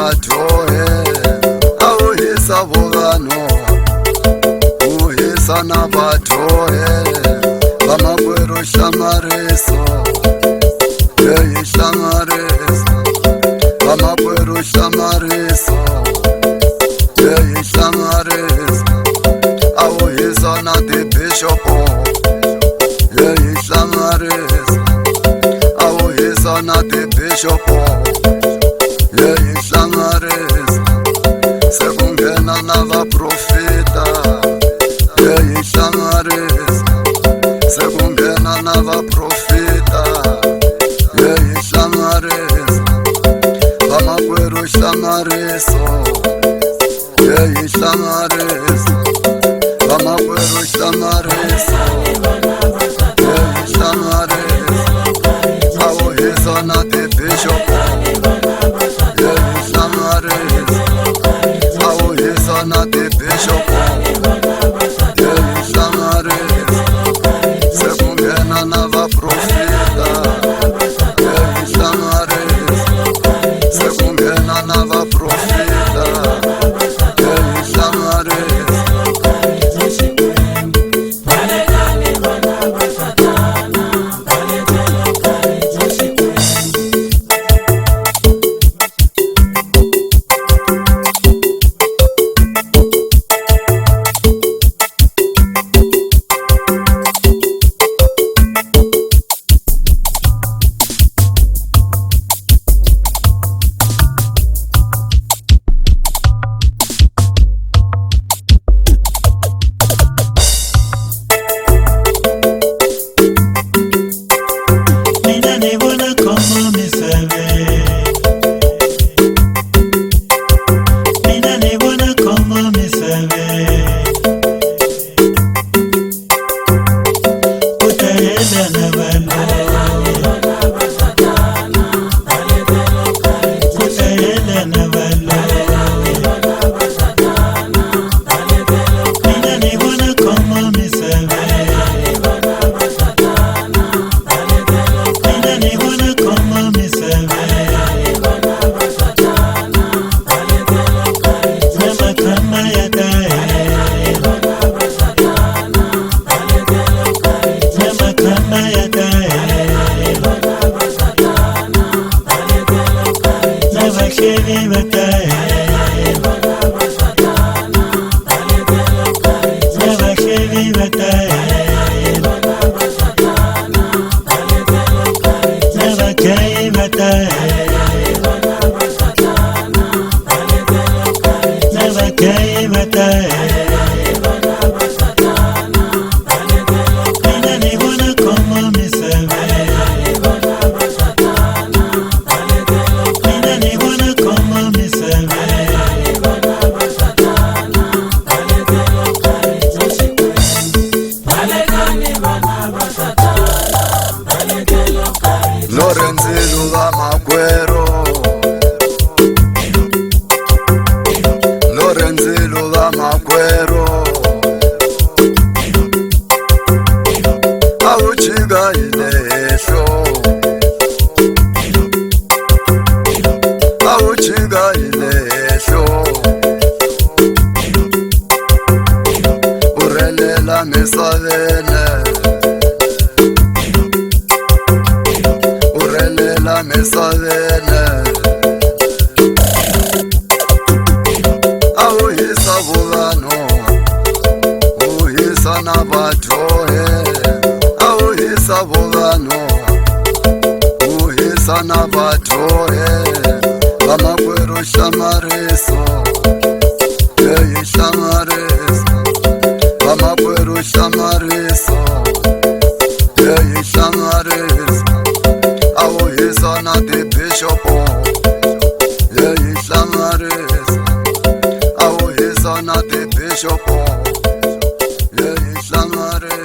batohe auhisa vovano uhisa na batohe vamakweru hlamariso yeyi hlamariso vamakweru hlamariso yeyi hlamariso auhisa na tibishopo yeyi hlamariso auhisa na tibishopo yeyi hlamariso sekungena na vaprofita yeyi hlamariso sekungena na vaprofita yeyi hlamariso vamakweru hlamariso yeyi hlamariso vamakweru hlamariso yeyi hlamariso auhisa na tibishopo yeyi hlamariso auhisa na tibishopo yeyi hlamariso sekungena na vaprofita yeyi hlamariso sekungena na vaprofita yeyi hlamariso Lorenzilu vamakweru Lorenzilu vamakweru auchika ilehlo auchika ilehlo urelela misavene urelela misavene auhisa vuvano uhisa na batohe auhisa vuvano uhisa na batohe vamakweru hlamariso yeyi hlamariso vamakweru hlamariso yeyi hlamariso auhisa na tibishopo yeyi hlamariso auhisa na tibishopo yeyi hlamariso